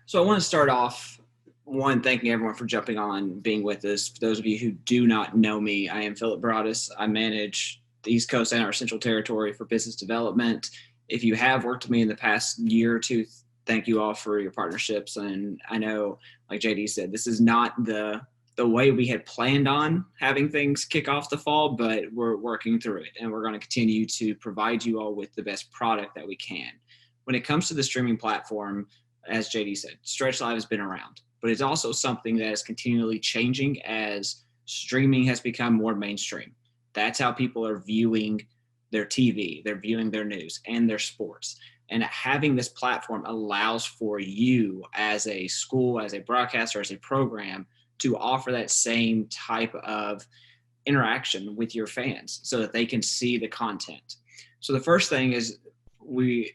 So I want to start off, one, thanking everyone for jumping on, being with us. For those of you who do not know me, I am Philip Broadus. I manage the East Coast and our Central Territory for business development. If you have worked with me in the past year or two, thank you all for your partnerships. And I know, like JD said, this is not the way we had planned on having things kick off the fall, but we're working through it, and we're going to continue to provide you all with the best product that we can. When it comes to the streaming platform, as JD said, Stretch Live has been around, but it's also something that is continually changing as streaming has become more mainstream. That's how people are viewing their TV, they're viewing their news and their sports. And having this platform allows for you as a school, as a broadcaster, as a program to offer that same type of interaction with your fans so that they can see the content. So the first thing is we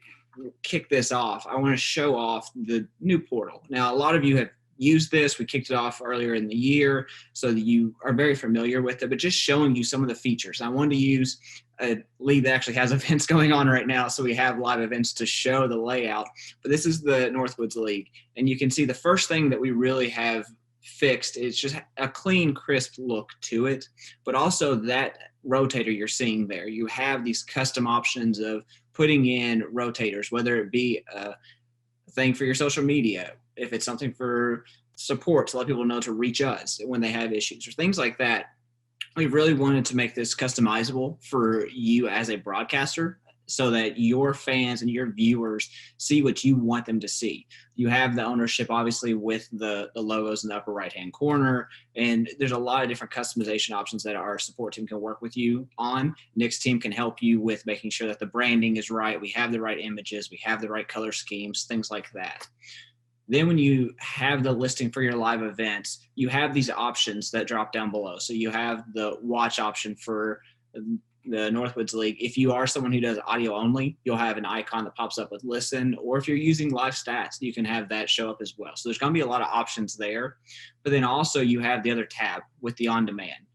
kick this off. I want to show off the new portal. Now, a lot of you have used this. We kicked it off earlier in the year so that you are very familiar with it, but just showing you some of the features. I wanted to use a league that actually has events going on right now, so we have live events to show the layout. But this is the Northwoods League, and you can see the first thing that we really have fixed is just a clean, crisp look to it, but also that rotator you're seeing there. You have these custom options of putting in rotators, whether it be a thing for your social media, if it's something for support to let people know to reach us when they have issues or things like that. We really wanted to make this customizable for you as a broadcaster so that your fans and your viewers see what you want them to see. You have the ownership, obviously, with the logos in the upper right-hand corner, and there's a lot of different customization options that our support team can work with you on. Nick's team can help you with making sure that the branding is right, we have the right images, we have the right color schemes, things like that. Then when you have the listing for your live events, you have these options that drop down below. So you have the watch option for the Northwoods League. If you are someone who does audio only, you'll have an icon that pops up with listen, or if you're using live stats, you can have that show up as well. So there's going to be a lot of options there. But then also you have the other tab with the on-demand.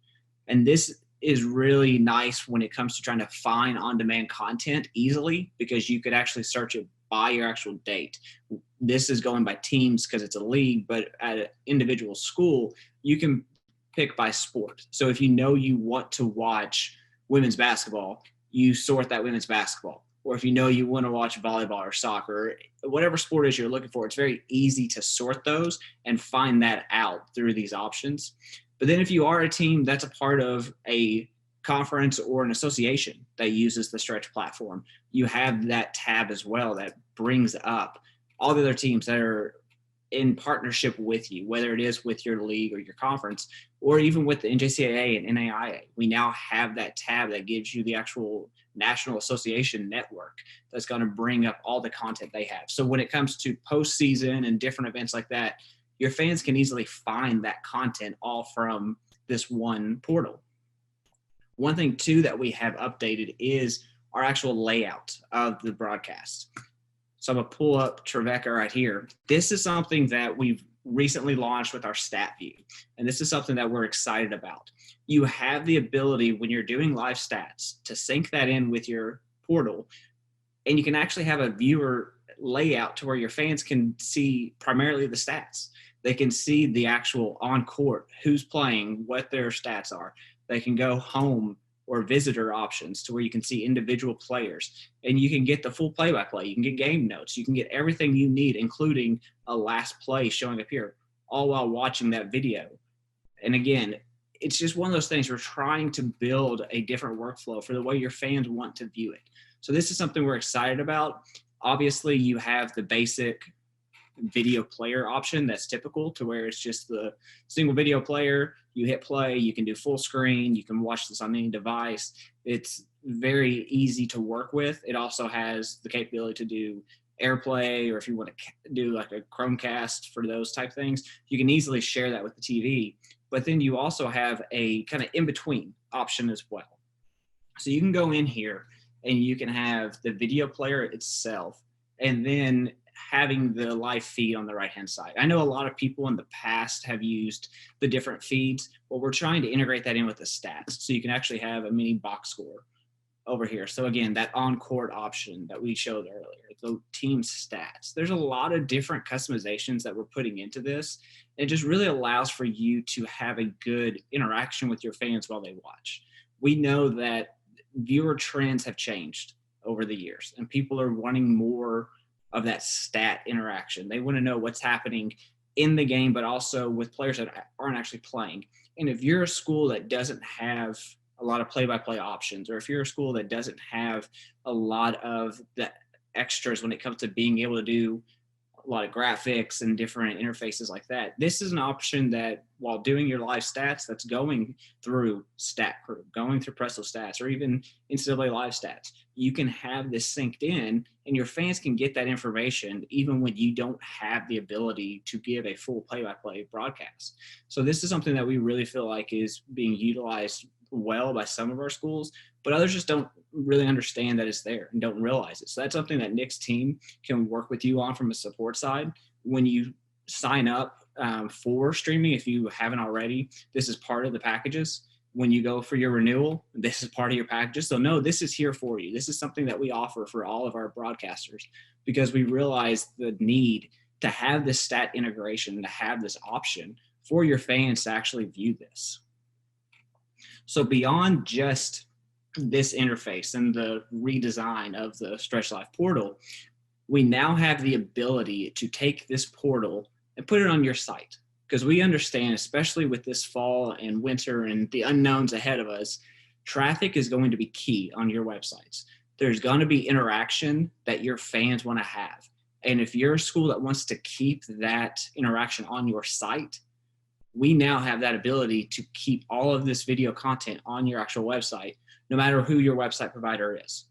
And this is really nice when it comes to trying to find on-demand content easily, because you could actually search it by your actual date. This is going by teams because it's a league, but at an individual school, you can pick by sport. So if you know you want to watch women's basketball, you sort that women's basketball. Or if you know you want to watch volleyball or soccer, whatever sport is you're looking for, it's very easy to sort those and find that out through these options. But then if you are a team that's a part of a conference or an association that uses the Stretch platform, you have that tab as well that brings up all the other teams that are in partnership with you, whether it is with your league or your conference, or even with the NJCAA and NAIA. We now have that tab that gives you the actual National Association network that's going to bring up all the content they have. So when it comes to postseason and different events like that, your fans can easily find that content all from this one portal. One thing, too, that we have updated is our actual layout of the broadcast. So I'm going to pull up Trevecca right here. This is something that we've recently launched with our stat view, and this is something that we're excited about. You have the ability when you're doing live stats to sync that in with your portal, and you can actually have a viewer layout to where your fans can see primarily the stats. They can see the actual on-court, who's playing, what their stats are. They can go home or visitor options to where you can see individual players, and you can get the full play-by-play. You can get game notes. You can get everything you need, including a last play showing up here, all while watching that video. And again, it's just one of those things. We're trying to build a different workflow for the way your fans want to view it. So this is something we're excited about. Obviously, you have the basic video player option that's typical, to where it's just the single video player. You hit play, you can do full screen, you can watch this on any device. It's very easy to work with. It also has the capability to do AirPlay, or if you want to do like a Chromecast for those type things, you can easily share that with the TV. But then you also have a kind of in-between option as well. So you can go in here and you can have the video player itself, and then having the live feed on the right-hand side. I know a lot of people in the past have used the different feeds, but we're trying to integrate that in with the stats, so you can actually have a mini box score over here. So again, that on-court option that we showed earlier, the team stats, there's a lot of different customizations that we're putting into this. It just really allows for you to have a good interaction with your fans while they watch. We know that viewer trends have changed over the years, and people are wanting more of that stat interaction. They want to know what's happening in the game, but also with players that aren't actually playing. And if you're a school that doesn't have a lot of play-by-play options, or if you're a school that doesn't have a lot of the extras when it comes to being able to do a lot of graphics and different interfaces like that, this is an option that while doing your live stats, that's going through Stat Crew, going through Presto Stats, or even NCAA Live Stats, you can have this synced in and your fans can get that information even when you don't have the ability to give a full play-by-play broadcast. So this is something that we really feel like is being utilized well by some of our schools, but others just don't really understand that it's there and don't realize it. So that's something that Nick's team can work with you on from a support side. When you sign up for streaming, if you haven't already, this is part of the packages. When you go for your renewal, this is part of your packages. So no, this is here for you. This is something that we offer for all of our broadcasters because we realize the need to have this stat integration, to have this option for your fans to actually view this. So beyond just this interface and the redesign of the Stretch Live portal, we now have the ability to take this portal and put it on your site, because we understand, especially with this fall and winter and the unknowns ahead of us, traffic is going to be key on your websites. There's going to be interaction that your fans want to have. And if you're a school that wants to keep that interaction on your site, we now have that ability to keep all of this video content on your actual website, no matter who your website provider is.